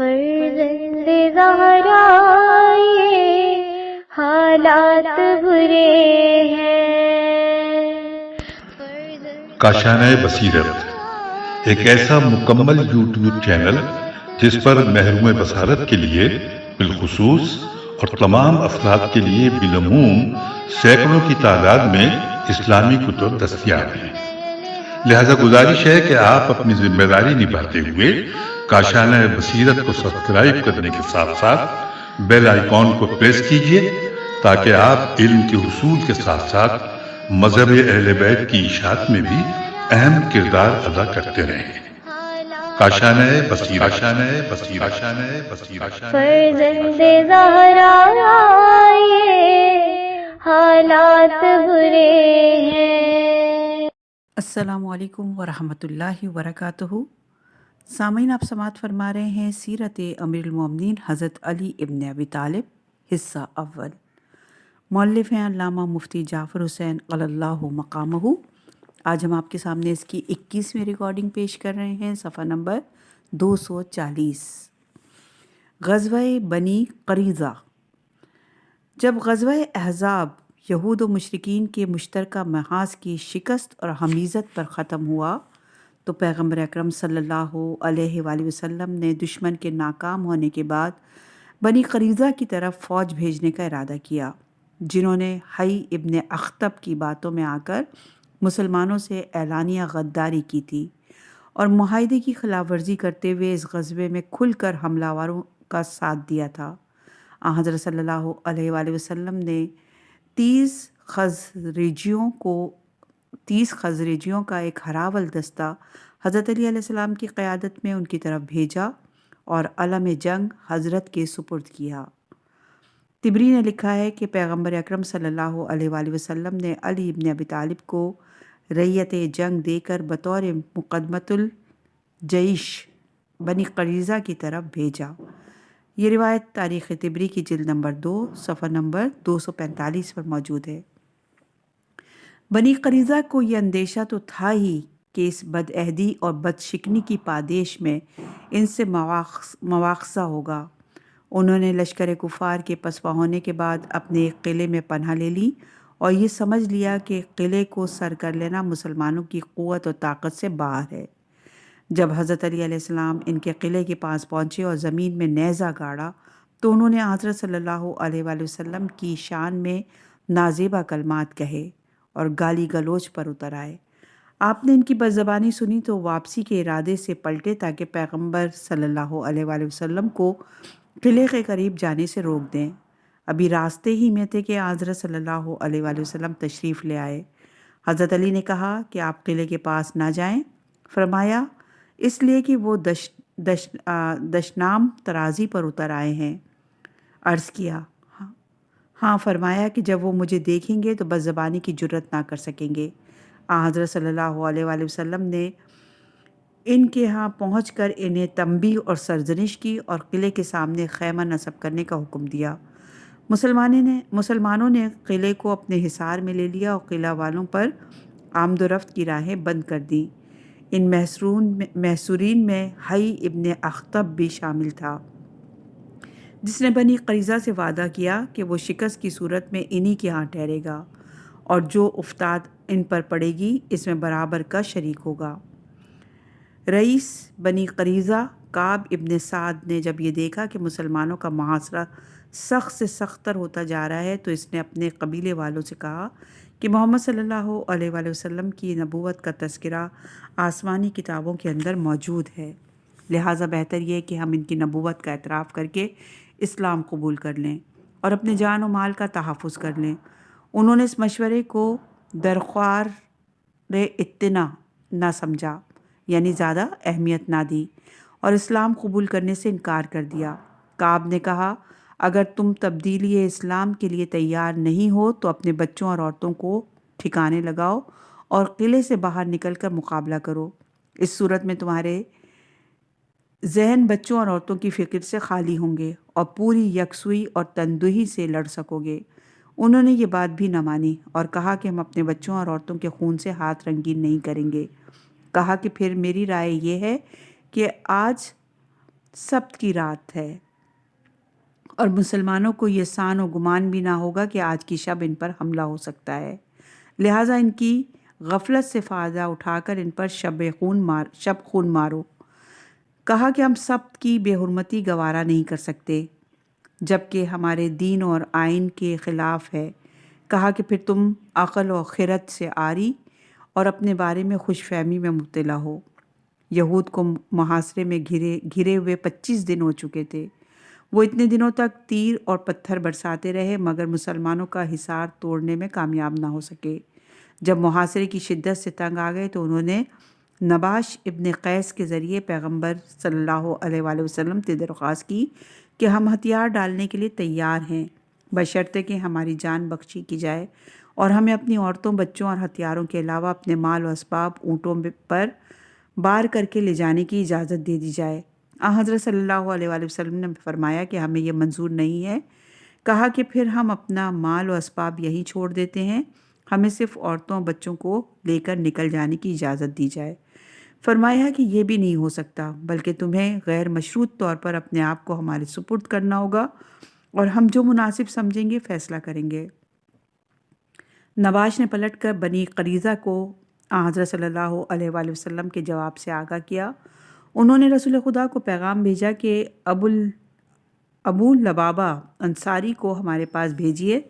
فرزند زہرا یہ حالات برے ہیں۔ کاشانۂ بصیرت ایک ایسا مکمل یوٹیوب چینل جس پر محروم بصارت کے لیے بالخصوص اور تمام افراد کے لیے بالعموم سینکڑوں کی تعداد میں اسلامی کتب دستیاب ہیں۔ لہذا گزارش ہے کہ آپ اپنی ذمہ داری نبھاتے ہوئے کاشانۂ بصیرت کو سبسکرائب کرنے کے ساتھ ساتھ بیل آئیکن کو پریس کیجیے تاکہ آپ علم کے حصول کے ساتھ ساتھ مذہب اہل بیت کی اشاعت میں بھی اہم کردار ادا کرتے رہیں۔ کاشانۂ بصیرت، کاشانۂ بصیرت، کاشانۂ بصیرت۔ فرزند زہرا یہ حالات برے ہیں۔ السلام علیکم ورحمۃ اللہ وبرکاتہ۔ سامعین، آپ سماعت فرما رہے ہیں سیرت امیر المومنین حضرت علی ابن ابی طالب، حصہ اول۔ مؤلف ہیں علامہ مفتی جعفر حسین قلی اللہ مقامہ۔ آج ہم آپ کے سامنے اس کی 21ویں ریکارڈنگ پیش کر رہے ہیں، صفحہ نمبر 240۔ غزوہ بنی قریظہ۔ جب غزوہ احزاب یہود و مشرکین کے مشترکہ محاذ کی شکست اور حمیزت پر ختم ہوا تو پیغمبر اکرم صلی اللہ علیہ وآلہ وسلم نے دشمن کے ناکام ہونے کے بعد بنی قریظہ کی طرف فوج بھیجنے کا ارادہ کیا، جنہوں نے حی ابن اخطب کی باتوں میں آ کر مسلمانوں سے اعلانیہ غداری کی تھی اور معاہدے کی خلاف ورزی کرتے ہوئے اس غزوے میں کھل کر حملہ آوروں کا ساتھ دیا تھا۔ حضرت صلی اللہ علیہ وآلہ وسلم نے 30 خزرجیوں کا ایک ہراول دستہ حضرت علی علیہ السلام کی قیادت میں ان کی طرف بھیجا اور علم جنگ حضرت کے سپرد کیا۔ طبری نے لکھا ہے کہ پیغمبر اکرم صلی اللہ علیہ وآلہ وسلم نے علی ابن ابی طالب کو رعیت جنگ دے کر بطور مقدمۃ الجیش بنی قریظہ کی طرف بھیجا۔ یہ روایت تاریخ طبری کی جلد نمبر 2 صفحہ نمبر 245 پر موجود ہے۔ بنی قریظہ کو یہ اندیشہ تو تھا ہی کہ اس بد عہدی اور بد شکنی کی پادیش میں ان سے مواخذہ ہوگا۔ انہوں نے لشکر کفار کے پسپا ہونے کے بعد اپنے ایک قلعے میں پناہ لے لی اور یہ سمجھ لیا کہ قلعے کو سر کر لینا مسلمانوں کی قوت اور طاقت سے باہر ہے۔ جب حضرت علی علیہ السلام ان کے قلعے کے پاس پہنچے اور زمین میں نیزہ گاڑا تو انہوں نے حضرت صلی اللہ علیہ وآلہ وسلم کی شان میں نازیبا کلمات کہے اور گالی گلوچ پر اتر آئے۔ آپ نے ان کی بدزبانی سنی تو واپسی کے ارادے سے پلٹے تاکہ پیغمبر صلی اللہ علیہ وآلہ وسلم کو قلعے کے قریب جانے سے روک دیں۔ ابھی راستے ہی میں تھے کہ حضرت صلی اللہ علیہ وآلہ وسلم تشریف لے آئے۔ حضرت علی نے کہا کہ آپ قلعے کے پاس نہ جائیں۔ فرمایا اس لیے کہ وہ دشنام ترازی پر اتر آئے ہیں۔ عرض کیا ہاں۔ فرمایا کہ جب وہ مجھے دیکھیں گے تو بدزبانی کی جرت نہ کر سکیں گے۔ حضرت صلی اللہ علیہ وآلہ وسلم نے ان کے ہاں پہنچ کر انہیں تنبیہ اور سرزنش کی اور قلعے کے سامنے خیمہ نصب کرنے کا حکم دیا۔ مسلمانوں نے قلعے کو اپنے حصار میں لے لیا اور قلعہ والوں پر آمد و رفت کی راہیں بند کر دیں۔ ان محصورین میں حی ابن اخطب بھی شامل تھا، جس نے بنی قریظہ سے وعدہ کیا کہ وہ شکست کی صورت میں انہی کے ہاں ٹھہرے گا اور جو افتاد ان پر پڑے گی اس میں برابر کا شریک ہوگا۔ رئیس بنی قریظہ کعب ابن سعد نے جب یہ دیکھا کہ مسلمانوں کا محاصرہ سخت سے سخت تر ہوتا جا رہا ہے تو اس نے اپنے قبیلے والوں سے کہا کہ محمد صلی اللہ علیہ وآلہ وسلم کی نبوت کا تذکرہ آسمانی کتابوں کے اندر موجود ہے، لہٰذا بہتر یہ کہ ہم ان کی نبوت کا اعتراف کر کے اسلام قبول کر لیں اور اپنے جان و مال کا تحفظ کر لیں۔ انہوں نے اس مشورے کو درخوار اتنا نہ سمجھا، یعنی زیادہ اہمیت نہ دی اور اسلام قبول کرنے سے انکار کر دیا۔ کعب نے کہا اگر تم تبدیلی اسلام کے لیے تیار نہیں ہو تو اپنے بچوں اور عورتوں کو ٹھکانے لگاؤ اور قلعے سے باہر نکل کر مقابلہ کرو۔ اس صورت میں تمہارے ذہن بچوں اور عورتوں کی فکر سے خالی ہوں گے اور پوری یکسوئی اور تندہی سے لڑ سکو گے۔ انہوں نے یہ بات بھی نہ مانی اور کہا کہ ہم اپنے بچوں اور عورتوں کے خون سے ہاتھ رنگین نہیں کریں گے۔ کہا کہ پھر میری رائے یہ ہے کہ آج سبت کی رات ہے اور مسلمانوں کو یہ سان و گمان بھی نہ ہوگا کہ آج کی شب ان پر حملہ ہو سکتا ہے، لہٰذا ان کی غفلت سے فائدہ اٹھا کر ان پر شب خون مارو۔ کہا کہ ہم سبت کی بے حرمتی گوارا نہیں کر سکتے جبکہ ہمارے دین اور آئین کے خلاف ہے۔ کہا کہ پھر تم عقل و خرد سے عاری اور اپنے بارے میں خوش فہمی میں مبتلا ہو۔ یہود کو محاصرے میں گھرے ہوئے 25 دن ہو چکے تھے۔ وہ اتنے دنوں تک تیر اور پتھر برساتے رہے مگر مسلمانوں کا حصار توڑنے میں کامیاب نہ ہو سکے۔ جب محاصرے کی شدت سے تنگ آ گئے تو انہوں نے نباش ابن قیس کے ذریعے پیغمبر صلی اللہ علیہ وآلہ وسلم سے درخواست کی کہ ہم ہتھیار ڈالنے کے لیے تیار ہیں بشرطے کہ ہماری جان بخشی کی جائے اور ہمیں اپنی عورتوں، بچوں اور ہتھیاروں کے علاوہ اپنے مال و اسباب اونٹوں پر بار کر کے لے جانے کی اجازت دے دی جائے۔ حضرت صلی اللہ علیہ وآلہ وسلم نے فرمایا کہ ہمیں یہ منظور نہیں ہے۔ کہا کہ پھر ہم اپنا مال و اسباب یہیں چھوڑ دیتے ہیں، ہمیں صرف عورتوں اور بچوں کو لے کر نکل جانے کی اجازت دی جائے۔ فرمایا کہ یہ بھی نہیں ہو سکتا بلکہ تمہیں غیر مشروط طور پر اپنے آپ کو ہمارے سپرد کرنا ہوگا اور ہم جو مناسب سمجھیں گے فیصلہ کریں گے۔ نباش نے پلٹ کر بنی قریظہ کو حضرت صلی اللہ علیہ وآلہ وسلم کے جواب سے آگاہ کیا۔ انہوں نے رسول خدا کو پیغام بھیجا کہ ابو لبابہ انصاری کو ہمارے پاس بھیجیے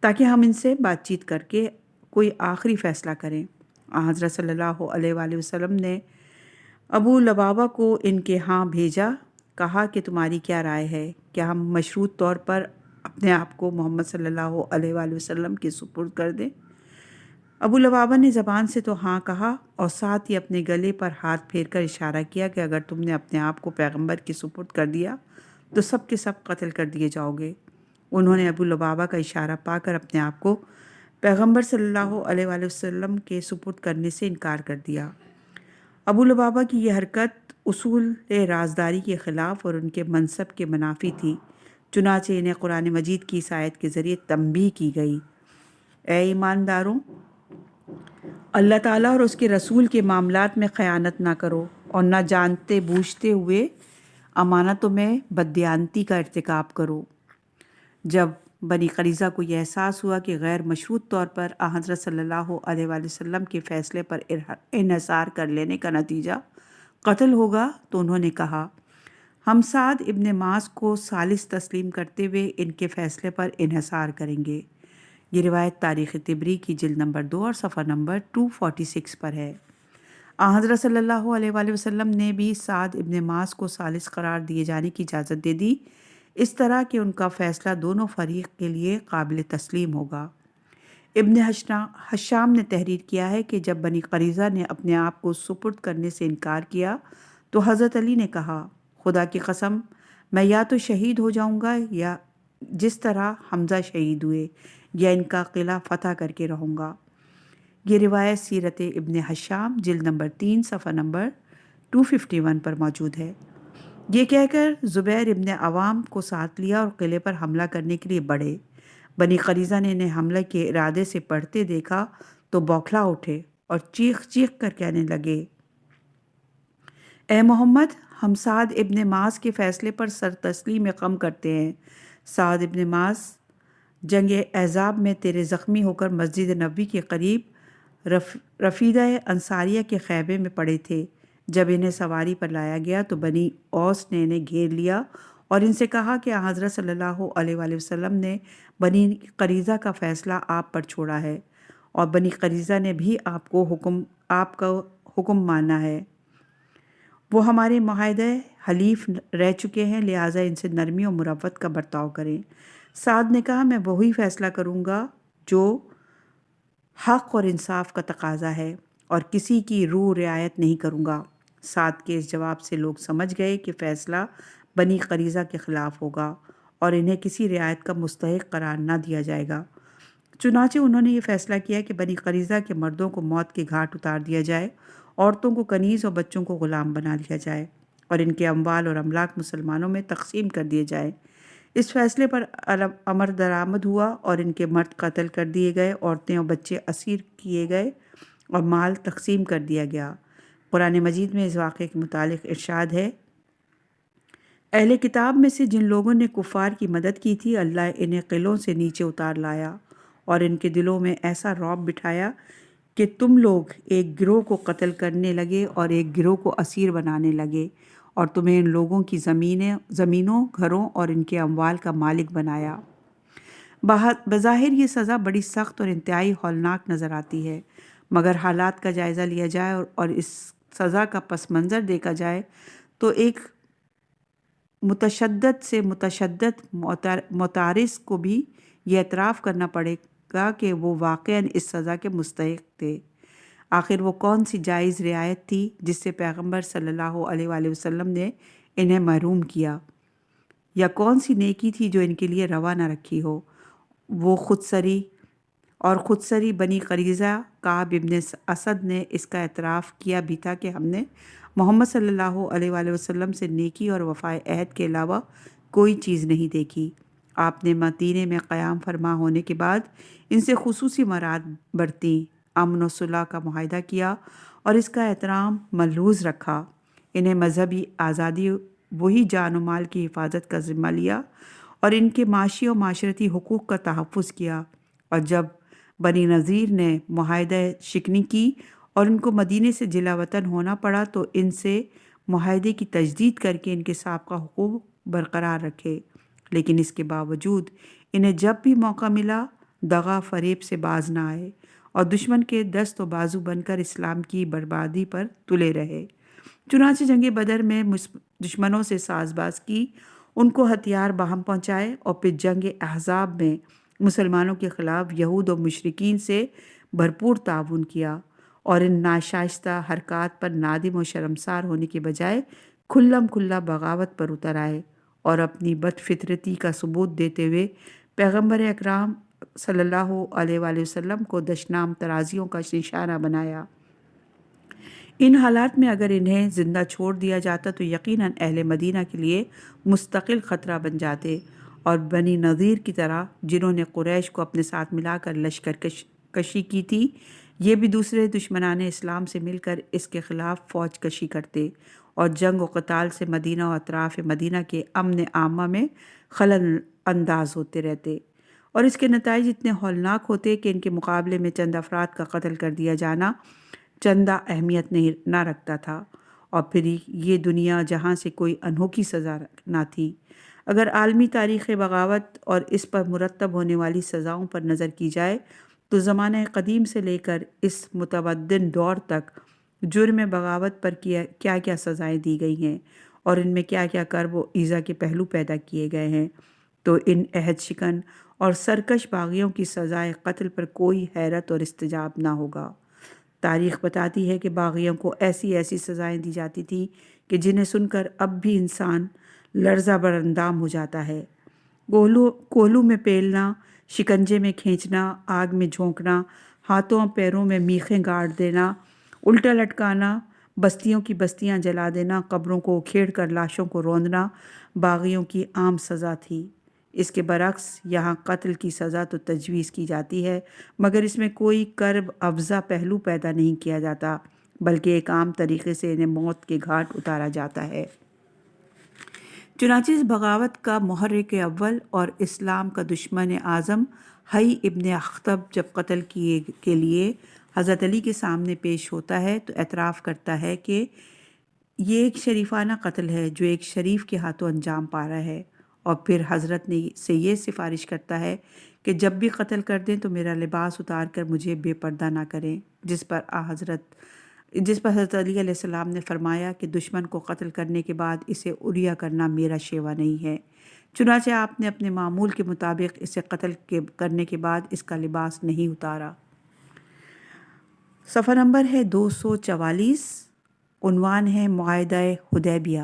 تاکہ ہم ان سے بات چیت کر کے کوئی آخری فیصلہ کریں۔ حضرت صلی اللہ علیہ وآلہ وسلم نے ابو لبابہ کو ان کے ہاں بھیجا۔ کہا کہ تمہاری کیا رائے ہے؟ کیا ہم مشروط طور پر اپنے آپ کو محمد صلی اللہ علیہ وآلہ وسلم کے سپرد کر دیں؟ ابو لبابہ نے زبان سے تو ہاں کہا اور ساتھ ہی اپنے گلے پر ہاتھ پھیر کر اشارہ کیا کہ اگر تم نے اپنے آپ کو پیغمبر کے سپرد کر دیا تو سب کے سب قتل کر دیے جاؤ گے۔ انہوں نے ابو لبابہ کا اشارہ پا کر اپنے آپ کو پیغمبر صلی اللہ علیہ وآلہ وسلم کے سپرد کرنے سے انکار کر دیا۔ ابو لبابہ کی یہ حرکت اصول رازداری کے خلاف اور ان کے منصب کے منافی تھی، چنانچہ انہیں قرآن مجید کی اس آیت کے ذریعے تنبیہ کی گئی: اے ایمانداروں، اللہ تعالیٰ اور اس کے رسول کے معاملات میں خیانت نہ کرو اور نہ جانتے بوجھتے ہوئے امانتوں میں بددیانتی کا ارتکاب کرو۔ جب بنی قریظہ کو یہ احساس ہوا کہ غیر مشروط طور پر حضرت صلی اللہ علیہ وآلہ وسلم کے فیصلے پر انحصار کر لینے کا نتیجہ قتل ہوگا تو انہوں نے کہا، ہم سعد ابن معاذ کو ثالث تسلیم کرتے ہوئے ان کے فیصلے پر انحصار کریں گے۔ یہ روایت تاریخ طبری کی جلد نمبر 2 اور صفحہ نمبر 246 پر ہے۔ حضرت صلی اللہ علیہ وآلہ وسلم نے بھی سعد ابن معاذ کو ثالث قرار دیے جانے کی اجازت دے دی، اس طرح کہ ان کا فیصلہ دونوں فریق کے لیے قابل تسلیم ہوگا۔ ابن حشام نے تحریر کیا ہے کہ جب بنی قریظہ نے اپنے آپ کو سپرد کرنے سے انکار کیا تو حضرت علی نے کہا، خدا کی قسم میں یا تو شہید ہو جاؤں گا یا جس طرح حمزہ شہید ہوئے، یا ان کا قلعہ فتح کر کے رہوں گا۔ یہ روایت سیرت ابن حشام جلد نمبر 3 صفحہ نمبر 251 پر موجود ہے۔ یہ کہہ کر زبیر ابن عوام کو ساتھ لیا اور قلعے پر حملہ کرنے کے لیے بڑھے۔ بنی قریظہ نے انہیں حملے کے ارادے سے پڑھتے دیکھا تو بوکھلا اٹھے اور چیخ چیخ کر کہنے لگے، اے محمد، ہم سعد ابن معاذ کے فیصلے پر سر تسلیم قم کرتے ہیں۔ سعد ابن معاذ جنگ احزاب میں تیرے زخمی ہو کر مسجد نبوی کے قریب رفیدہ انصاریہ کے خیمے میں پڑے تھے۔ جب انہیں سواری پر لایا گیا تو بنی اوس نے انہیں گھیر لیا اور ان سے کہا کہ حضرت صلی اللہ علیہ وآلہ وسلم نے بنی قریظہ کا فیصلہ آپ پر چھوڑا ہے اور بنی قریظہ نے بھی آپ کا حکم مانا ہے۔ وہ ہمارے معاہدہ حلیف رہ چکے ہیں، لہٰذا ان سے نرمی اور مروت کا برتاؤ کریں۔ سعد نے کہا، میں وہی فیصلہ کروں گا جو حق اور انصاف کا تقاضا ہے اور کسی کی روح رعایت نہیں کروں گا۔ سعد کے اس جواب سے لوگ سمجھ گئے کہ فیصلہ بنی قریظہ کے خلاف ہوگا اور انہیں کسی رعایت کا مستحق قرار نہ دیا جائے گا۔ چنانچہ انہوں نے یہ فیصلہ کیا کہ بنی قریظہ کے مردوں کو موت کے گھاٹ اتار دیا جائے، عورتوں کو کنیز اور بچوں کو غلام بنا لیا جائے اور ان کے اموال اور املاک مسلمانوں میں تقسیم کر دیے جائیں۔ اس فیصلے پر امر درآمد ہوا اور ان کے مرد قتل کر دیے گئے، عورتیں اور بچے اسیر کیے گئے اور مال تقسیم کر دیا گیا۔ قرآن مجید میں اس واقعے کے متعلق ارشاد ہے، اہل کتاب میں سے جن لوگوں نے کفار کی مدد کی تھی، اللہ انہیں قلعوں سے نیچے اتار لایا اور ان کے دلوں میں ایسا رعب بٹھایا کہ تم لوگ ایک گروہ کو قتل کرنے لگے اور ایک گروہ کو اسیر بنانے لگے، اور تمہیں ان لوگوں کی زمینوں، گھروں اور ان کے اموال کا مالک بنایا۔ بظاہر یہ سزا بڑی سخت اور انتہائی ہولناک نظر آتی ہے، مگر حالات کا جائزہ لیا جائے اور اس سزا کا پس منظر دیکھا جائے تو ایک متشدد سے متشدد متعارض کو بھی یہ اعتراف کرنا پڑے گا کہ وہ واقعاً اس سزا کے مستحق تھے۔ آخر وہ کون سی جائز رعایت تھی جس سے پیغمبر صلی اللہ علیہ وآلہ وسلم نے انہیں محروم کیا، یا کون سی نیکی تھی جو ان کے لیے روا نہ رکھی ہو؟ وہ خودسری بنی قریظہ کعب ابن اسد نے اس کا اعتراف کیا بھی تھا کہ ہم نے محمد صلی اللہ علیہ وآلہ وسلم سے نیکی اور وفائے عہد کے علاوہ کوئی چیز نہیں دیکھی۔ آپ نے مدینے میں قیام فرما ہونے کے بعد ان سے خصوصی مراد برتیں، امن و صلح کا معاہدہ کیا اور اس کا احترام ملحوظ رکھا۔ انہیں مذہبی آزادی، وہی جان و مال کی حفاظت کا ذمہ لیا اور ان کے معاشی و معاشرتی حقوق کا تحفظ کیا، اور جب بنی نذیر نے معاہدہ شکنی کی اور ان کو مدینے سے جلا وطن ہونا پڑا تو ان سے معاہدے کی تجدید کر کے ان کے سابقہ حقوق برقرار رکھے، لیکن اس کے باوجود انہیں جب بھی موقع ملا دغا فریب سے باز نہ آئے اور دشمن کے دست و بازو بن کر اسلام کی بربادی پر تلے رہے۔ چنانچہ جنگ بدر میں دشمنوں سے ساز باز کی، ان کو ہتھیار باہم پہنچائے، اور پھر جنگ احزاب میں مسلمانوں کے خلاف یہود و مشرکین سے بھرپور تعاون کیا، اور ان ناشائستہ حرکات پر نادم و شرمسار ہونے کے بجائے کھلم کھلا بغاوت پر اتر آئے اور اپنی بد فطرتی کا ثبوت دیتے ہوئے پیغمبر اکرام صلی اللہ علیہ وآلہ وسلم کو دشنام ترازیوں کا نشانہ بنایا۔ ان حالات میں اگر انہیں زندہ چھوڑ دیا جاتا تو یقیناً اہل مدینہ کے لیے مستقل خطرہ بن جاتے، اور بنی نذیر کی طرح جنہوں نے قریش کو اپنے ساتھ ملا کر لشکر کشی کی تھی، یہ بھی دوسرے دشمنان اسلام سے مل کر اس کے خلاف فوج کشی کرتے اور جنگ و قتال سے مدینہ و اطراف مدینہ کے امن عامہ میں خلل انداز ہوتے رہتے، اور اس کے نتائج اتنے ہولناک ہوتے کہ ان کے مقابلے میں چند افراد کا قتل کر دیا جانا چندہ اہمیت نہ رکھتا تھا، اور پھر یہ دنیا جہاں سے کوئی انوکھی سزا نہ تھی۔ اگر عالمی تاریخ بغاوت اور اس پر مرتب ہونے والی سزاؤں پر نظر کی جائے تو زمانہ قدیم سے لے کر اس متمدن دور تک جرم بغاوت پر کیا کیا سزائیں دی گئی ہیں اور ان میں کیا کیا کرب و ایذا کے پہلو پیدا کیے گئے ہیں، تو ان عہد شکن اور سرکش باغیوں کی سزائے قتل پر کوئی حیرت اور استجاب نہ ہوگا۔ تاریخ بتاتی ہے کہ باغیوں کو ایسی ایسی سزائیں دی جاتی تھیں کہ جنہیں سن کر اب بھی انسان لرزہ بر اندام ہو جاتا ہے۔ کوہلو میں پیلنا، شکنجے میں کھینچنا، آگ میں جھونکنا، ہاتھوں پیروں میں میخیں گاڑ دینا، الٹا لٹکانا، بستیوں کی بستیاں جلا دینا، قبروں کو اکھیڑ کر لاشوں کو روندنا باغیوں کی عام سزا تھی۔ اس کے برعکس یہاں قتل کی سزا تو تجویز کی جاتی ہے، مگر اس میں کوئی کرب افزا پہلو پیدا نہیں کیا جاتا، بلکہ ایک عام طریقے سے انہیں موت کے گھاٹ اتارا جاتا ہے۔ چنانچہ اس بغاوت کا محرک اول اور اسلام کا دشمن اعظم حی ابن اخطب جب قتل کے لیے حضرت علی کے سامنے پیش ہوتا ہے تو اعتراف کرتا ہے کہ یہ ایک شریفانہ قتل ہے جو ایک شریف کے ہاتھوں انجام پا رہا ہے، اور پھر حضرت سے یہ سفارش کرتا ہے کہ جب بھی قتل کر دیں تو میرا لباس اتار کر مجھے بے پردہ نہ کریں، جس پر حضرت علی علیہ السلام نے فرمایا کہ دشمن کو قتل کرنے کے بعد اسے عریہ کرنا میرا شیوا نہیں ہے۔ چنانچہ آپ نے اپنے معمول کے مطابق اسے قتل کرنے کے بعد اس کا لباس نہیں اتارا۔ صفحہ نمبر ہے 244، عنوان ہے معاہدہ حدیبیہ۔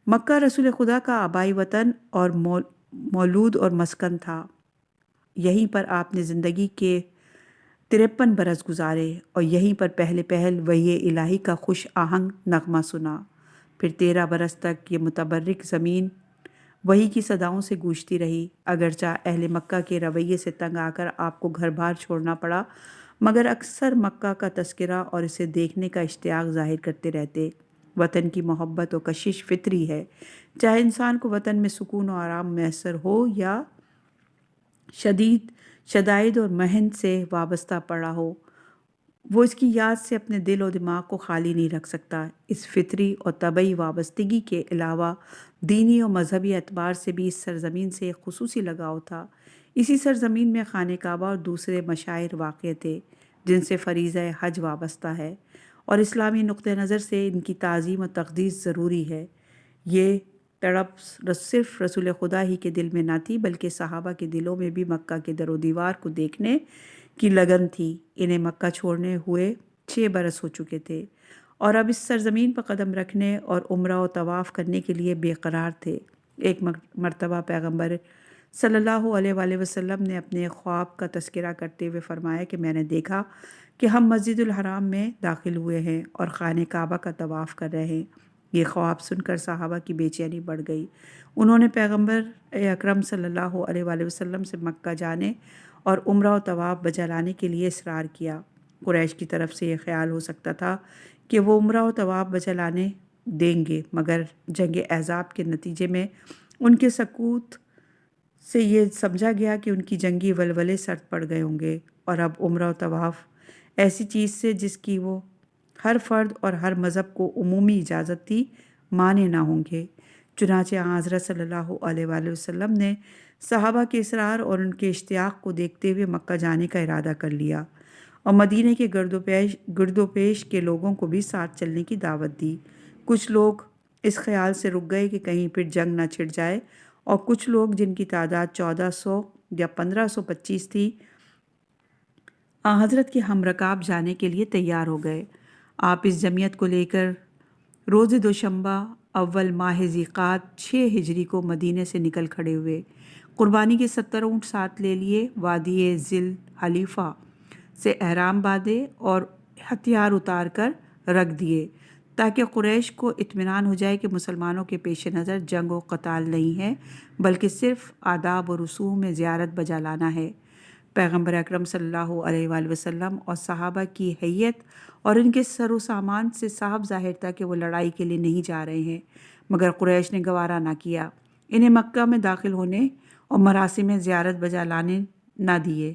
مکہ رسول خدا کا آبائی وطن اور مولود اور مسکن تھا۔ یہیں پر آپ نے زندگی کے 53 برس گزارے اور یہیں پر پہل وحی الہی کا خوش آہنگ نغمہ سنا۔ پھر 13 برس تک یہ متبرک زمین وحی کی صداؤں سے گونجتی رہی، اگرچہ اہل مکہ کے رویے سے تنگ آ کر آپ کو گھر بار چھوڑنا پڑا، مگر اکثر مکہ کا تذکرہ اور اسے دیکھنے کا اشتیاق ظاہر کرتے رہتے۔ وطن کی محبت و کشش فطری ہے، چاہے انسان کو وطن میں سکون و آرام میسر ہو یا شدائد اور محن سے وابستہ پڑا ہو، وہ اس کی یاد سے اپنے دل و دماغ کو خالی نہیں رکھ سکتا۔ اس فطری اور طبعی وابستگی کے علاوہ دینی اور مذہبی اعتبار سے بھی اس سرزمین سے ایک خصوصی لگاؤ تھا۔ اسی سرزمین میں خانہ کعبہ اور دوسرے مشاعر واقع تھے جن سے فریضہ حج وابستہ ہے، اور اسلامی نقطہ نظر سے ان کی تعظیم و تقدیس ضروری ہے۔ یہ تڑپ صرف رسول خدا ہی کے دل میں نہ تھی بلکہ صحابہ کے دلوں میں بھی مکہ کے در و دیوار کو دیکھنے کی لگن تھی۔ انہیں مکہ چھوڑنے ہوئے 6 برس ہو چکے تھے اور اب اس سرزمین پر قدم رکھنے اور عمرہ و طواف کرنے کے لیے بے قرار تھے۔ ایک مرتبہ پیغمبر صلی اللہ علیہ وآلہ وسلم نے اپنے خواب کا تذکرہ کرتے ہوئے فرمایا کہ میں نے دیکھا کہ ہم مسجد الحرام میں داخل ہوئے ہیں اور خانہ کعبہ کا طواف کر رہے ہیں۔ یہ خواب سن کر صحابہ کی بے چینی بڑھ گئی۔ انہوں نے پیغمبر اکرم صلی اللہ علیہ وآلہ وسلم سے مکہ جانے اور عمرہ و طواف بجا لانے کے لیے اصرار کیا۔ قریش کی طرف سے یہ خیال ہو سکتا تھا کہ وہ عمرہ و طواف بجا لانے دیں گے، مگر جنگ احزاب کے نتیجے میں ان کے سکوت سے یہ سمجھا گیا کہ ان کی جنگی ولولے سرد پڑ گئے ہوں گے، اور اب عمرہ و طواف ایسی چیز سے جس کی وہ ہر فرد اور ہر مذہب کو عمومی اجازت تھی مانے نہ ہوں گے۔ چنانچہ حضرت صلی اللہ علیہ وآلہ وسلم نے صحابہ کے اصرار اور ان کے اشتیاق کو دیکھتے ہوئے مکہ جانے کا ارادہ کر لیا اور مدینہ کے گرد و پیش کے لوگوں کو بھی ساتھ چلنے کی دعوت دی۔ کچھ لوگ اس خیال سے رک گئے کہ کہیں پھر جنگ نہ چھڑ جائے، اور کچھ لوگ جن کی تعداد 1400 یا 1525 تھی حضرت کے ہم رکاب جانے کے لیے تیار ہو گئے۔ آپ اس جمعیت کو لے کر روز دوشنبہ اول ماہ ذیقعدہ 6 ہجری کو مدینے سے نکل کھڑے ہوئے۔ قربانی کے 70 اونٹ ساتھ لے لیے، وادی ذی الحلیفہ سے احرام باندھے اور ہتھیار اتار کر رکھ دیے تاکہ قریش کو اطمینان ہو جائے کہ مسلمانوں کے پیش نظر جنگ و قتال نہیں ہے بلکہ صرف آداب و رسوم میں زیارت بجا لانا ہے۔ پیغمبر اکرم صلی اللہ علیہ وآلہ وسلم اور صحابہ کی ہیئت اور ان کے سر و سامان سے صاف ظاہر تھا کہ وہ لڑائی کے لیے نہیں جا رہے ہیں، مگر قریش نے گوارا نہ کیا، انہیں مکہ میں داخل ہونے اور مراسم زیارت بجا لانے نہ دیے۔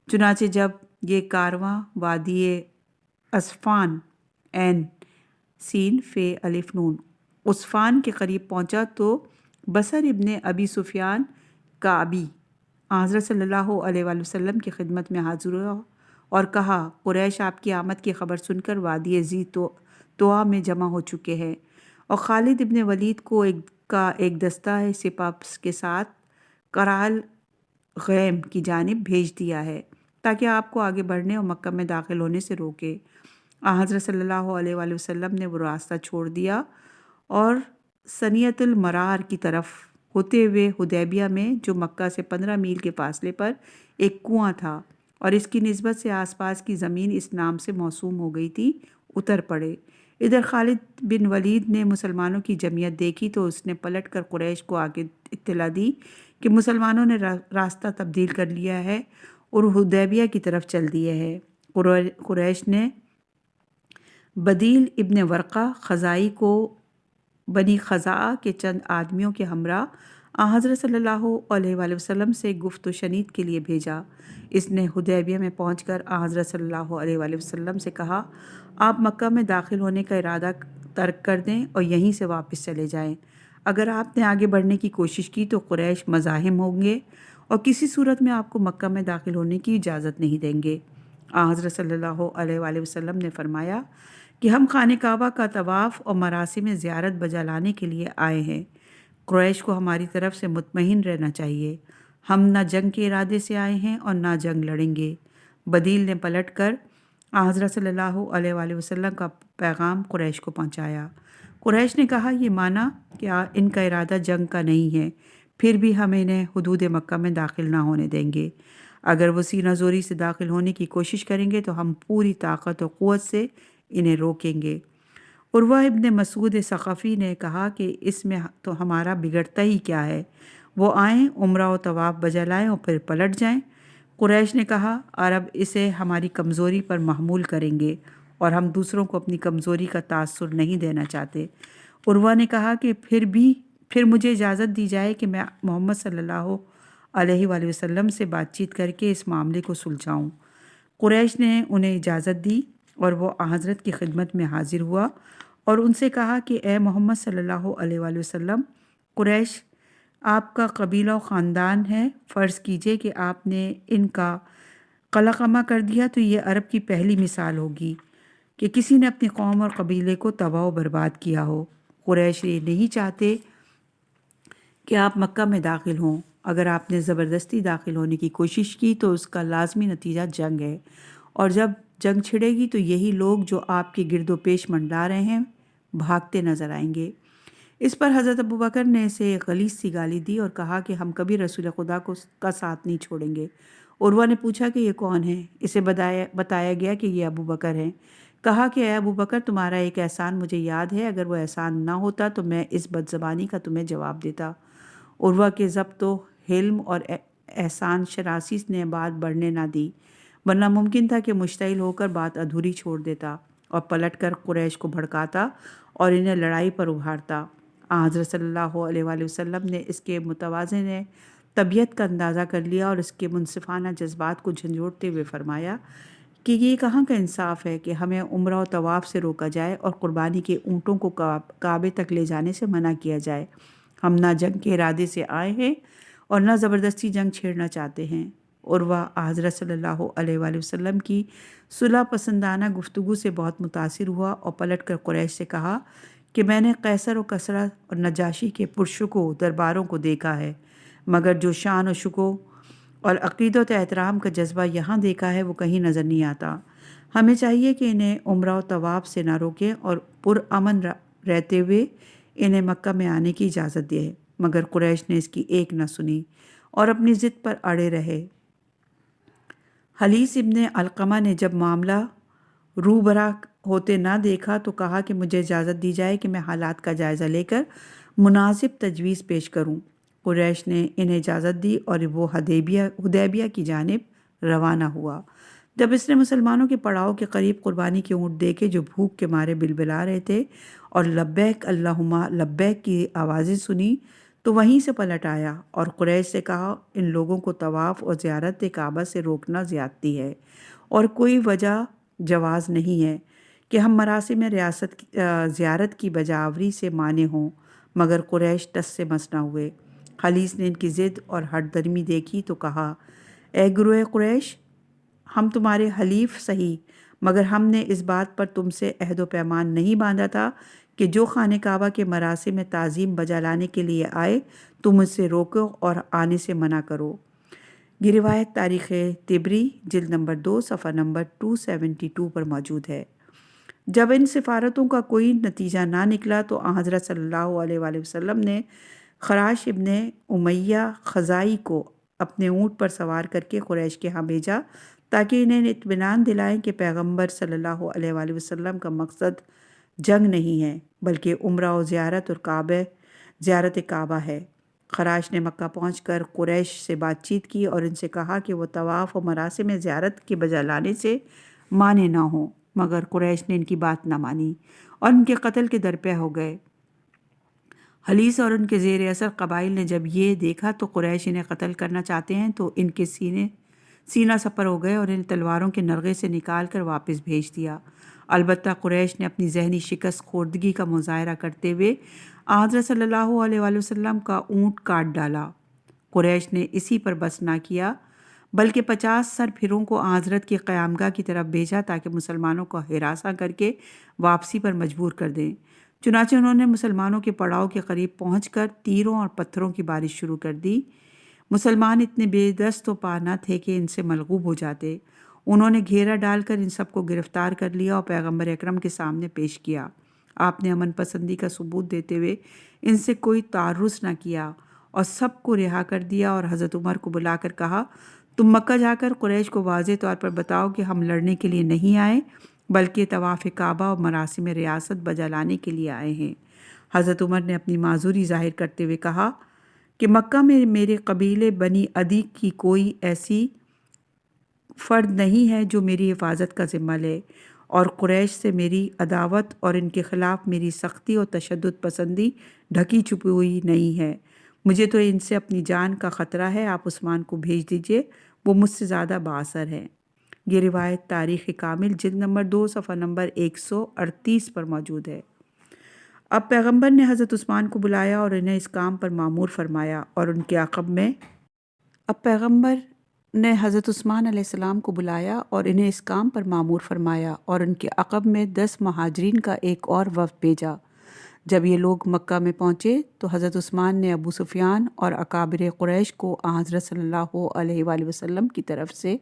چنانچہ جب یہ کارواں وادی عصفان عین سین فے الف نون عصفان کے قریب پہنچا تو بصر ابن ابی سفیان کعبی حضرت صلی اللہ علیہ وآلہ وسلم کی خدمت میں حاضر ہوا اور کہا، قریش آپ کی آمد کی خبر سن کر وادی ذی طویٰ میں جمع ہو چکے ہیں اور خالد ابن ولید کو ایک دستہ سپاہ کے ساتھ کرال غیم کی جانب بھیج دیا ہے تاکہ آپ کو آگے بڑھنے اور مکہ میں داخل ہونے سے روکے۔ حضرت صلی اللہ علیہ وآلہ وسلم نے وہ راستہ چھوڑ دیا اور سنیت المرار کی طرف ہوتے ہوئے حدیبیہ میں، جو مکہ سے 15 میل کے فاصلے پر ایک کنواں تھا اور اس کی نسبت سے آس پاس کی زمین اس نام سے موسوم ہو گئی تھی، اتر پڑے۔ ادھر خالد بن ولید نے مسلمانوں کی جمعیت دیکھی تو اس نے پلٹ کر قریش کو آگے اطلاع دی کہ مسلمانوں نے راستہ تبدیل کر لیا ہے اور حدیبیہ کی طرف چل دیے ہیں۔ قریش نے بدیل ابن ورقہ خزائی کو بنی خزاعہ کے چند آدمیوں کے ہمراہ حضرت صلی اللہ علیہ وآلہ وسلم سے گفت و شنید کے لیے بھیجا۔ اس نے حدیبیہ میں پہنچ کر حضرت صلی اللہ علیہ وآلہ وسلم سے کہا، آپ مکہ میں داخل ہونے کا ارادہ ترک کر دیں اور یہیں سے واپس چلے جائیں۔ اگر آپ نے آگے بڑھنے کی کوشش کی تو قریش مزاحم ہوں گے اور کسی صورت میں آپ کو مکہ میں داخل ہونے کی اجازت نہیں دیں گے۔ حضرت صلی اللہ علیہ وآلہ وسلم نے فرمایا کہ ہم خانہ کعبہ کا طواف اور مراسم زیارت بجا لانے کے لیے آئے ہیں۔ قریش کو ہماری طرف سے مطمئن رہنا چاہیے، ہم نہ جنگ کے ارادے سے آئے ہیں اور نہ جنگ لڑیں گے۔ بدیل نے پلٹ کر حضرت صلی اللہ علیہ وآلہ وسلم کا پیغام قریش کو پہنچایا۔ قریش نے کہا، یہ مانا کہ ان کا ارادہ جنگ کا نہیں ہے، پھر بھی ہم انہیں حدود مکہ میں داخل نہ ہونے دیں گے۔ اگر وہ سینہ زوری سے داخل ہونے کی کوشش کریں گے تو ہم پوری طاقت و قوت سے انہیں روکیں گے۔ عروہ ابن مسعود ثقفی نے کہا کہ اس میں تو ہمارا بگڑتا ہی کیا ہے، وہ آئیں، عمرہ و طواف بجا لائیں اور پھر پلٹ جائیں۔ قریش نے کہا، عرب اسے ہماری کمزوری پر محمول کریں گے اور ہم دوسروں کو اپنی کمزوری کا تاثر نہیں دینا چاہتے۔ عروہ نے کہا کہ پھر مجھے اجازت دی جائے کہ میں محمد صلی اللہ علیہ وآلہ وسلم سے بات چیت کر کے اس معاملے کو سلجھاؤں۔ قریش نے انہیں اجازت دی اور وہ حضرت کی خدمت میں حاضر ہوا اور ان سے کہا کہ اے محمد صلی اللہ علیہ وآلہ وسلم، قریش آپ کا قبیلہ و خاندان ہے، فرض کیجئے کہ آپ نے ان کا قلقمہ کر دیا تو یہ عرب کی پہلی مثال ہوگی کہ کسی نے اپنی قوم اور قبیلے کو تباہ و برباد کیا ہو۔ قریش یہ نہیں چاہتے کہ آپ مکہ میں داخل ہوں۔ اگر آپ نے زبردستی داخل ہونے کی کوشش کی تو اس کا لازمی نتیجہ جنگ ہے، اور جب جنگ چھڑے گی تو یہی لوگ جو آپ کے گرد و پیش منڈلا رہے ہیں بھاگتے نظر آئیں گے۔ اس پر حضرت ابوبکر نے اسے ایک غلیظ سی گالی دی اور کہا کہ ہم کبھی رسول خدا کا ساتھ نہیں چھوڑیں گے۔ عروہ نے پوچھا کہ یہ کون ہے؟ اسے بتایا گیا کہ یہ ابوبکر ہیں۔ کہا کہ اے ابوبکر، تمہارا ایک احسان مجھے یاد ہے، اگر وہ احسان نہ ہوتا تو میں اس بد زبانی کا تمہیں جواب دیتا۔ عروہ کے ضبط و حلم اور احسان شناسی نے بات بڑھنے نہ دی، ورنہ ممکن تھا کہ مشتعل ہو کر بات ادھوری چھوڑ دیتا اور پلٹ کر قریش کو بھڑکاتا اور انہیں لڑائی پر ابھارتا۔ حضرت صلی اللہ علیہ وآلہ وسلم نے اس کے متوازن طبیعت کا اندازہ کر لیا اور اس کے منصفانہ جذبات کو جھنجھوڑتے ہوئے فرمایا کہ یہ کہاں کا انصاف ہے کہ ہمیں عمرہ و طواف سے روکا جائے اور قربانی کے اونٹوں کو کعبے تک لے جانے سے منع کیا جائے۔ ہم نہ جنگ کے ارادے سے آئے ہیں اور نہ زبردستی جنگ چھیڑنا چاہتے ہیں۔ عروہ حضرت صلی اللہ علیہ وآلہ وسلم کی صلح پسندانہ گفتگو سے بہت متاثر ہوا اور پلٹ کر قریش سے کہا کہ میں نے قیصر و کسریٰ اور نجاشی کے پرشکوہ درباروں کو دیکھا ہے، مگر جو شان و شکوہ اور عقیدت و احترام کا جذبہ یہاں دیکھا ہے وہ کہیں نظر نہیں آتا۔ ہمیں چاہیے کہ انہیں عمرہ و طواف سے نہ روکیں اور پرامن رہتے ہوئے انہیں مکہ میں آنے کی اجازت دے، مگر قریش نے اس کی ایک نہ سنی اور اپنی ضد پر اڑے رہے۔ حلیث ابن علقمہ نے جب معاملہ روبرا ہوتے نہ دیکھا تو کہا کہ مجھے اجازت دی جائے کہ میں حالات کا جائزہ لے کر مناسب تجویز پیش کروں۔ قریش نے انہیں اجازت دی اور وہ حدیبیہ کی جانب روانہ ہوا۔ جب اس نے مسلمانوں کے پڑاؤ کے قریب قربانی کے اونٹ دیکھے جو بھوک کے مارے بلبلا رہے تھے اور لبیک اللہم لبیک کی آوازیں سنی تو وہیں سے پلٹ آیا اور قریش سے کہا ان لوگوں کو طواف اور زیارت کعبہ سے روکنا زیادتی ہے اور کوئی وجہ جواز نہیں ہے کہ ہم مراسم زیارت کی بجاوری سے مانے ہوں، مگر قریش ٹس سے مس نہ ہوئے۔ حلیث نے ان کی ضد اور ہٹ درمی دیکھی تو کہا اے گروہ قریش، ہم تمہارے حلیف سہی، مگر ہم نے اس بات پر تم سے عہد و پیمان نہیں باندھا تھا کہ جو خانہ کعبہ کے مراسم تعظیم بجا لانے کے لیے آئے تم اس سے روکو اور آنے سے منع کرو۔ یہ روایت تاریخ طبری جلد نمبر 2 صفحہ نمبر 272 پر موجود ہے۔ جب ان سفارتوں کا کوئی نتیجہ نہ نکلا تو حضرت صلی اللہ علیہ وآلہ وسلم نے خراش ابن امیہ خزائی کو اپنے اونٹ پر سوار کر کے قریش کے ہاں بھیجا تاکہ انہیں اطمینان دلائیں کہ پیغمبر صلی اللہ علیہ وآلہ وسلم کا مقصد جنگ نہیں ہے بلکہ عمرہ و زیارت کعبہ ہے۔ خراش نے مکہ پہنچ کر قریش سے بات چیت کی اور ان سے کہا کہ وہ طواف و مراسم زیارت کے بجا لانے سے مانے نہ ہوں، مگر قریش نے ان کی بات نہ مانی اور ان کے قتل کے درپے ہو گئے۔ حلیث اور ان کے زیر اثر قبائل نے جب یہ دیکھا تو قریش انہیں قتل کرنا چاہتے ہیں تو ان کے سینہ سپر ہو گئے اور انہیں تلواروں کے نرغے سے نکال کر واپس بھیج دیا۔ البتہ قریش نے اپنی ذہنی شکست خوردگی کا مظاہرہ کرتے ہوئے حضرت صلی اللہ علیہ وآلہ وسلم کا اونٹ کاٹ ڈالا۔ قریش نے اسی پر بس نہ کیا بلکہ 50 سر پھروں کو حضرت کی قیامگاہ کی طرف بھیجا تاکہ مسلمانوں کو ہراساں کر کے واپسی پر مجبور کر دیں۔ چنانچہ انہوں نے مسلمانوں کے پڑاؤ کے قریب پہنچ کر تیروں اور پتھروں کی بارش شروع کر دی۔ مسلمان اتنے بے دست و پا نہ تھے کہ ان سے ملغوب ہو جاتے۔ انہوں نے گھیرا ڈال کر ان سب کو گرفتار کر لیا اور پیغمبر اکرم کے سامنے پیش کیا۔ آپ نے امن پسندی کا ثبوت دیتے ہوئے ان سے کوئی تعرض نہ کیا اور سب کو رہا کر دیا اور حضرت عمر کو بلا کر کہا تم مکہ جا کر قریش کو واضح طور پر بتاؤ کہ ہم لڑنے کے لیے نہیں آئے بلکہ طواف کعبہ اور مراسم ریاست بجا لانے کے لیے آئے ہیں۔ حضرت عمر نے اپنی معذوری ظاہر کرتے ہوئے کہا کہ مکہ میں میرے قبیلے بنی عدی کی کوئی ایسی فرد نہیں ہے جو میری حفاظت کا ذمہ لے اور قریش سے میری عداوت اور ان کے خلاف میری سختی اور تشدد پسندی ڈھکی چھپی ہوئی نہیں ہے۔ مجھے تو ان سے اپنی جان کا خطرہ ہے، آپ عثمان کو بھیج دیجئے، وہ مجھ سے زیادہ بااثر ہے۔ یہ روایت تاریخ کامل جلد نمبر 2 صفحہ نمبر 138 پر موجود ہے۔ اب پیغمبر نے حضرت عثمان کو بلایا اور انہیں اس کام پر مامور فرمایا اور ان کے عقب میں میں 10 مہاجرین کا ایک اور وفد بھیجا۔ جب یہ لوگ مکہ میں پہنچے تو حضرت عثمان نے ابو سفیان اور اکابر قریش کو حضرت صلی اللہ علیہ وآلہ وسلم کی طرف سے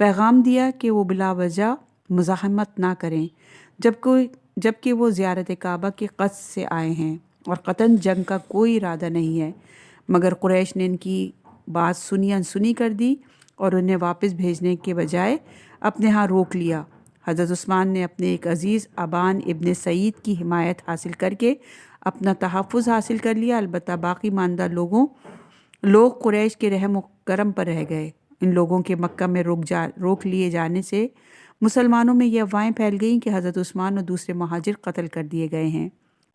پیغام دیا کہ وہ بلا وجہ مزاحمت نہ کریں، جبکہ وہ زیارت کعبہ کے قصد سے آئے ہیں اور قطعاً جنگ کا کوئی ارادہ نہیں ہے۔ مگر قریش نے ان کی بات سنی انسنی کر دی اور انہیں واپس بھیجنے کے بجائے اپنے ہاں روک لیا۔ حضرت عثمان نے اپنے ایک عزیز ابان ابن سعید کی حمایت حاصل کر کے اپنا تحفظ حاصل کر لیا، البتہ باقی ماندہ لوگ قریش کے رحم و کرم پر رہ گئے۔ ان لوگوں کے مکہ میں روک لیے جانے سے مسلمانوں میں یہ افواہیں پھیل گئیں کہ حضرت عثمان اور دوسرے مہاجر قتل کر دیے گئے ہیں،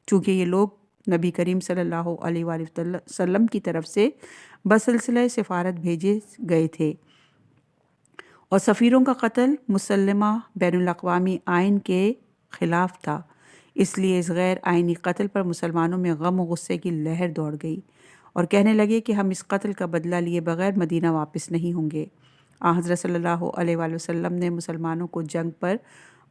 چونکہ یہ لوگ نبی کریم صلی اللہ علیہ وآلہ وسلم کی طرف سے بسلسلہ سفارت بھیجے گئے تھے، اور سفیروں کا قتل مسلمہ بین الاقوامی آئین کے خلاف تھا۔ اس لیے اس غیر آئینی قتل پر مسلمانوں میں غم و غصے کی لہر دوڑ گئی اور کہنے لگے کہ ہم اس قتل کا بدلہ لیے بغیر مدینہ واپس نہیں ہوں گے۔ حضرت صلی اللہ علیہ وآلہ وسلم نے مسلمانوں کو جنگ پر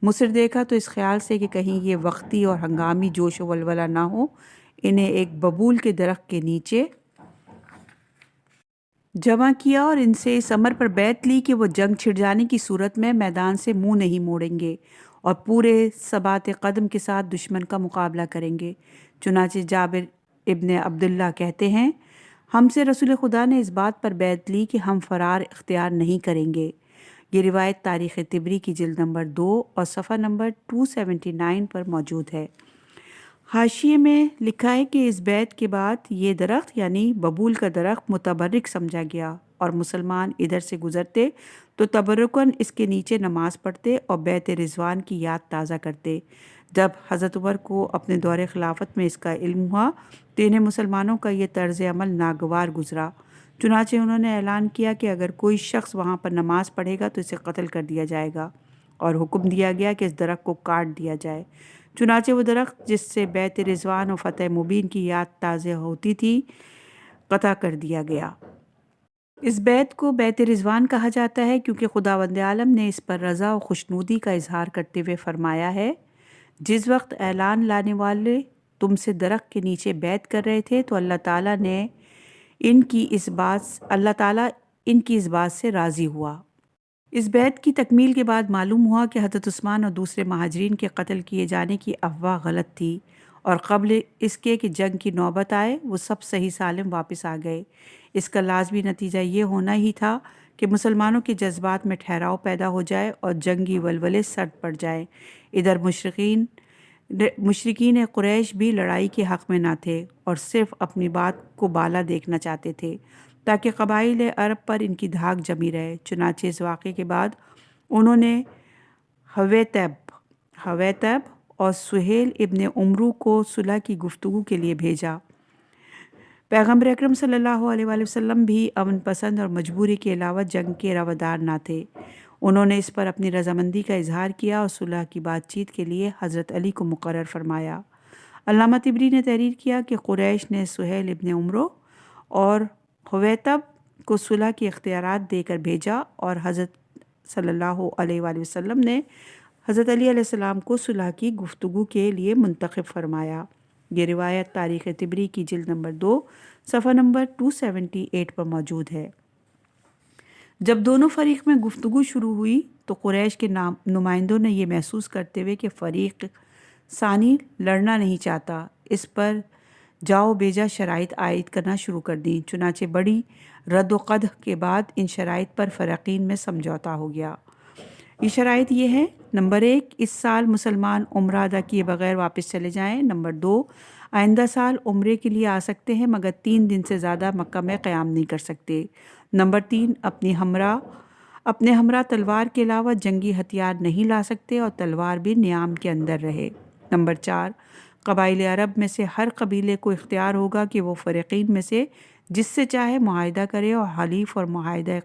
مصر دیکھا تو اس خیال سے کہ کہیں یہ وقتی اور ہنگامی جوش و ولولہ نہ ہو، انہیں ایک ببول کے درخت کے نیچے جمع کیا اور ان سے اس امر پر بیعت لی کہ وہ جنگ چھڑ جانے کی صورت میں میدان سے منہ نہیں موڑیں گے اور پورے ثبات قدم کے ساتھ دشمن کا مقابلہ کریں گے۔ چنانچہ جابر ابن عبداللہ کہتے ہیں، ہم سے رسول خدا نے اس بات پر بیعت لی کہ ہم فرار اختیار نہیں کریں گے۔ یہ روایت تاریخ طبری کی جلد نمبر 2 اور صفحہ نمبر 279 پر موجود ہے۔ حاشیے میں لکھا ہے کہ اس بیعت کے بعد یہ درخت یعنی ببول کا درخت متبرک سمجھا گیا اور مسلمان ادھر سے گزرتے تو تبرکاً اس کے نیچے نماز پڑھتے اور بیعت رضوان کی یاد تازہ کرتے۔ جب حضرت عمر کو اپنے دور خلافت میں اس کا علم ہوا تو انہیں مسلمانوں کا یہ طرز عمل ناگوار گزرا، چنانچہ انہوں نے اعلان کیا کہ اگر کوئی شخص وہاں پر نماز پڑھے گا تو اسے قتل کر دیا جائے گا، اور حکم دیا گیا کہ اس درخت کو کاٹ دیا جائے۔ چنانچہ وہ درخت جس سے بیعت رضوان و فتح مبین کی یاد تازہ ہوتی تھی قطع کر دیا گیا۔ اس بیعت کو بیعت رضوان کہا جاتا ہے کیونکہ خداوند عالم نے اس پر رضا و خوشنودی کا اظہار کرتے ہوئے فرمایا ہے، جس وقت اعلان لانے والے تم سے درخت کے نیچے بیعت کر رہے تھے تو اللہ تعالیٰ ان کی اس بات سے راضی ہوا۔ اس بیعت کی تکمیل کے بعد معلوم ہوا کہ حضرت عثمان اور دوسرے مہاجرین کے قتل کیے جانے کی افواہ غلط تھی، اور قبل اس کے کہ جنگ کی نوبت آئے وہ سب صحیح سالم واپس آ گئے۔ اس کا لازمی نتیجہ یہ ہونا ہی تھا کہ مسلمانوں کے جذبات میں ٹھہراؤ پیدا ہو جائے اور جنگی ولولے سرد پڑ جائیں۔ ادھر مشرکین قریش بھی لڑائی کے حق میں نہ تھے اور صرف اپنی بات کو بالا دیکھنا چاہتے تھے تاکہ قبائل عرب پر ان کی دھاک جمی رہے۔ چنانچہ اس واقعے کے بعد انہوں نے حویتب اور سہیل ابن عمرو کو صلح کی گفتگو کے لیے بھیجا۔ پیغمبر اکرم صلی اللہ علیہ وآلہ وسلم بھی امن پسند اور مجبوری کے علاوہ جنگ کے روادار نہ تھے۔ انہوں نے اس پر اپنی رضامندی کا اظہار کیا اور صلح کی بات چیت کے لیے حضرت علی کو مقرر فرمایا۔ علامہ طبری نے تحریر کیا کہ قریش نے سہیل ابن عمرو اور حویتب کو صلح کے اختیارات دے کر بھیجا اور حضرت صلی اللہ علیہ وآلہ وسلم نے حضرت علی علیہ السلام کو صلح کی گفتگو کے لیے منتخب فرمایا۔ یہ روایت تاریخ طبری کی جلد نمبر 2 صفحہ نمبر 278 پر موجود ہے۔ جب دونوں فریق میں گفتگو شروع ہوئی تو قریش کے نمائندوں نے یہ محسوس کرتے ہوئے کہ فریق ثانی لڑنا نہیں چاہتا، اس پر جاؤ بیجا شرائط عائد کرنا شروع کر دیں۔ چنانچہ بڑی رد و قدح کے بعد ان شرائط پر فریقین میں سمجھوتا ہو گیا۔ یہ شرائط یہ ہے: نمبر 1، اس سال مسلمان عمرہ ادا کیے بغیر واپس چلے جائیں۔ نمبر 2، آئندہ سال عمرے کے لیے آ سکتے ہیں مگر 3 دن سے زیادہ مکہ میں قیام نہیں کر سکتے۔ نمبر 3، اپنے ہمراہ تلوار کے علاوہ جنگی ہتھیار نہیں لا سکتے اور تلوار بھی نیام کے اندر رہے۔ نمبر 4، قبائل عرب میں سے ہر قبیلے کو اختیار ہوگا کہ وہ فریقین میں سے جس سے چاہے معاہدہ کرے اور حلیف اور معاہدہ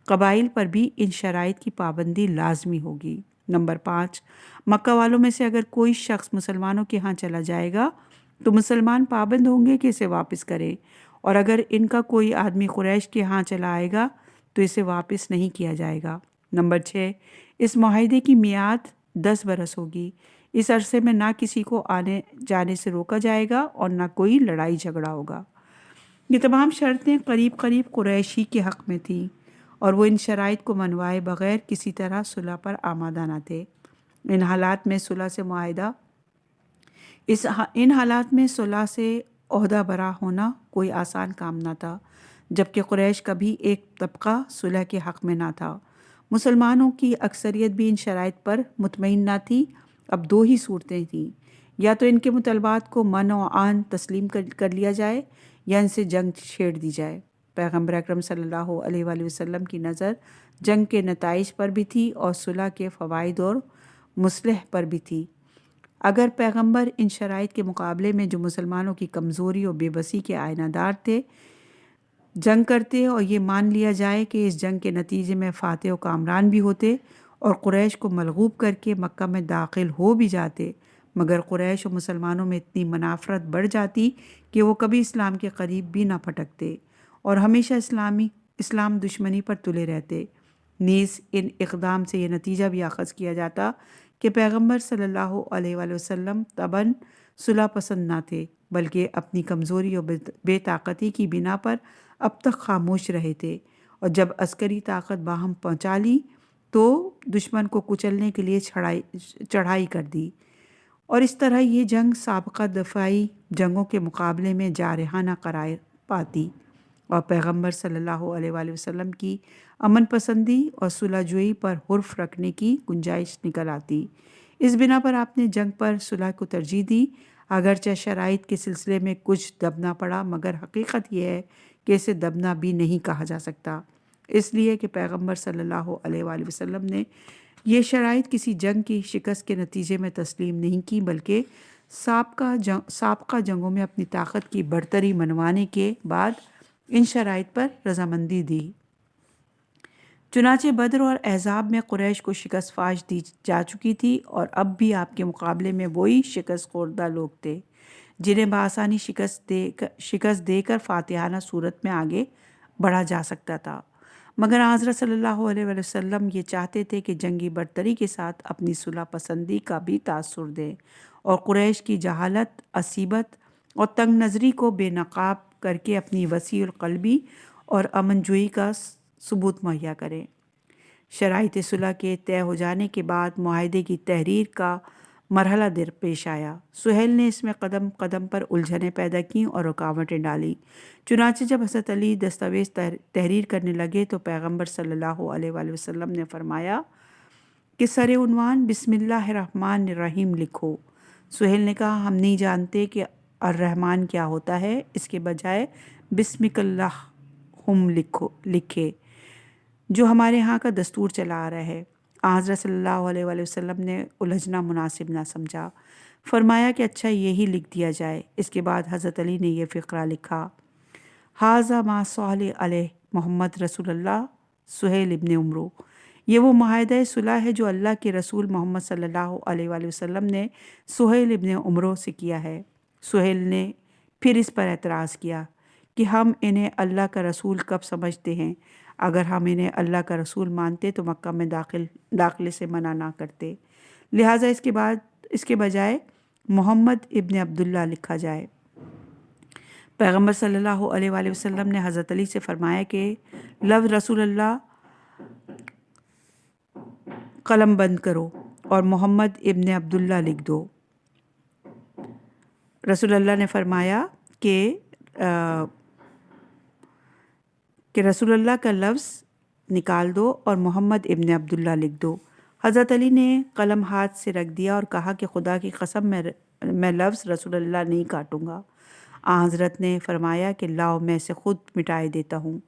قبائل پر بھی ان شرائط کی پابندی لازمی ہوگی۔ نمبر 5، مکہ والوں میں سے اگر کوئی شخص مسلمانوں کے ہاں چلا جائے گا تو مسلمان پابند ہوں گے کہ اسے واپس کریں، اور اگر ان کا کوئی آدمی قریش کے ہاں چلا آئے گا تو اسے واپس نہیں کیا جائے گا۔ نمبر 6، اس معاہدے کی میعاد 10 برس ہوگی۔ اس عرصے میں نہ کسی کو آنے جانے سے روکا جائے گا اور نہ کوئی لڑائی جھگڑا ہوگا۔ یہ تمام شرطیں قریب قریب قریشی کے حق میں تھیں اور وہ ان شرائط کو منوائے بغیر کسی طرح صلح پر آمادہ نہ تھے۔ ان حالات میں صلح سے عہدہ برا ہونا کوئی آسان کام نہ تھا، جبکہ قریش کا بھی ایک طبقہ صلح کے حق میں نہ تھا۔ مسلمانوں کی اکثریت بھی ان شرائط پر مطمئن نہ تھی۔ اب 2 ہی صورتیں تھیں، یا تو ان کے مطالبات کو من و عن تسلیم کر لیا جائے یا ان سے جنگ چھیڑ دی جائے۔ پیغمبر اکرم صلی اللہ علیہ وآلہ وسلم کی نظر جنگ کے نتائج پر بھی تھی اور صلح کے فوائد اور مصلح پر بھی تھی۔ اگر پیغمبر ان شرائط کے مقابلے میں جو مسلمانوں کی کمزوری اور بے بسی کے آئینہ دار تھے جنگ کرتے اور یہ مان لیا جائے کہ اس جنگ کے نتیجے میں فاتح و کامران بھی ہوتے اور قریش کو مغلوب کر کے مکہ میں داخل ہو بھی جاتے، مگر قریش و مسلمانوں میں اتنی منافرت بڑھ جاتی کہ وہ کبھی اسلام کے قریب بھی نہ پھٹکتے اور ہمیشہ اسلام دشمنی پر تلے رہتے۔ نیز ان اقدام سے یہ نتیجہ بھی اخذ کیا جاتا کہ پیغمبر صلی اللہ علیہ وآلہ وسلم طبعاً صلح پسند نہ تھے، بلکہ اپنی کمزوری اور بے طاقتی کی بنا پر اب تک خاموش رہے تھے، اور جب عسکری طاقت باہم پہنچا لی تو دشمن کو کچلنے کے لیے چڑھائی کر دی، اور اس طرح یہ جنگ سابقہ دفاعی جنگوں کے مقابلے میں جارحانہ قرار پاتی اور پیغمبر صلی اللہ علیہ وآلہ وسلم کی امن پسندی اور صلح جوئی پر حرف رکھنے کی گنجائش نکل آتی۔ اس بنا پر آپ نے جنگ پر صلح کو ترجیح دی، اگرچہ شرائط کے سلسلے میں کچھ دبنا پڑا، مگر حقیقت یہ ہے کہ اسے دبنا بھی نہیں کہا جا سکتا، اس لیے کہ پیغمبر صلی اللہ علیہ وآلہ وسلم نے یہ شرائط کسی جنگ کی شکست کے نتیجے میں تسلیم نہیں کی، بلکہ سابقہ جنگوں میں اپنی طاقت کی برتری منوانے کے بعد ان شرائط پر رضامندی دی۔ چنانچہ بدر اور احزاب میں قریش کو شکست فاش دی جا چکی تھی، اور اب بھی آپ کے مقابلے میں وہی شکست خوردہ لوگ تھے جنہیں بآسانی شکست دے کر فاتحانہ صورت میں آگے بڑھا جا سکتا تھا، مگر حضرت صلی اللہ علیہ وآلہ وسلم یہ چاہتے تھے کہ جنگی برتری کے ساتھ اپنی صلح پسندی کا بھی تاثر دیں اور قریش کی جہالت، عصیبت اور تنگ نظری کو بے نقاب کر کے اپنی وسیع القلبی اور امن جوئی کا ثبوت مہیا کریں۔ شرائط صلح کے طے ہو جانے کے بعد معاہدے کی تحریر کا مرحلہ در پیش آیا۔ سہیل نے اس میں قدم قدم پر الجھنیں پیدا کیں اور رکاوٹیں ڈالیں۔ چنانچہ جب حضرت علی دستاویز تحریر کرنے لگے تو پیغمبر صلی اللہ علیہ وآلہ وسلم نے فرمایا کہ سر عنوان بسم اللہ الرحمن الرحیم لکھو۔ سہیل نے کہا ہم نہیں جانتے کہ الرحمن کیا ہوتا ہے، اس کے بجائے بسمک اللہم لکھے جو ہمارے ہاں کا دستور چلا آ رہا ہے۔ حضرت صلی اللہ علیہ وآلہ وسلم نے الجھنا مناسب نہ سمجھا، فرمایا کہ اچھا یہی لکھ دیا جائے۔ اس کے بعد حضرت علی نے یہ فقرہ لکھا: ھذا ما صلی علیہ محمد رسول اللہ سہیل ابن عمرو۔ یہ وہ معاہدہ صلح ہے جو اللہ کے رسول محمد صلی اللہ علیہ وآلہ وسلم نے سہیل ابن عمرو سے کیا ہے۔ سہیل نے پھر اس پر اعتراض کیا کہ ہم انہیں اللہ کا رسول کب سمجھتے ہیں؟ اگر ہم انہیں اللہ کا رسول مانتے تو مکہ میں داخلے سے منع نہ کرتے، لہٰذا اس کے بجائے محمد ابن عبداللہ لکھا جائے۔ پیغمبر صلی اللہ علیہ وآلہ وسلم نے حضرت علی سے فرمایا کہ لفظ رسول اللہ قلم بند کرو اور محمد ابن عبداللہ لکھ دو۔ رسول اللہ نے فرمایا کہ رسول اللہ کا لفظ نکال دو اور محمد ابن عبداللہ لکھ دو۔ حضرت علی نے قلم ہاتھ سے رکھ دیا اور کہا کہ خدا کی قسم میں لفظ رسول اللہ نہیں کاٹوں گا۔ حضرت نے فرمایا کہ لاؤ میں اسے خود مٹائے دیتا ہوں۔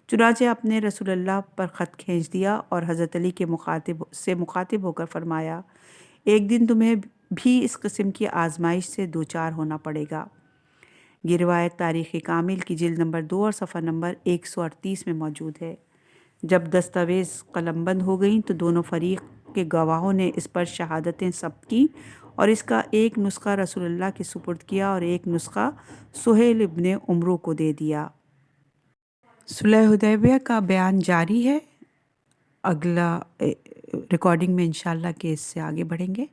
چنانچہ آپ نے رسول اللہ پر خط کھینچ دیا اور حضرت علی کے مخاطب ہو کر فرمایا، ایک دن تمہیں بھی اس قسم کی آزمائش سے دوچار ہونا پڑے گا۔ یہ روایت تاریخ کامل کی جلد نمبر 2 اور صفحہ نمبر 138 میں موجود ہے۔ جب دستاویز قلم بند ہو گئیں تو دونوں فریق کے گواہوں نے اس پر شہادتیں ثبت کیں اور اس کا ایک نسخہ رسول اللہ کے سپرد کیا اور ایک نسخہ سہیل ابن عمرو کو دے دیا۔ صلح حدیبیہ کا بیان جاری ہے۔ اگلا ریکارڈنگ میں انشاءاللہ کہ اس سے آگے بڑھیں گے۔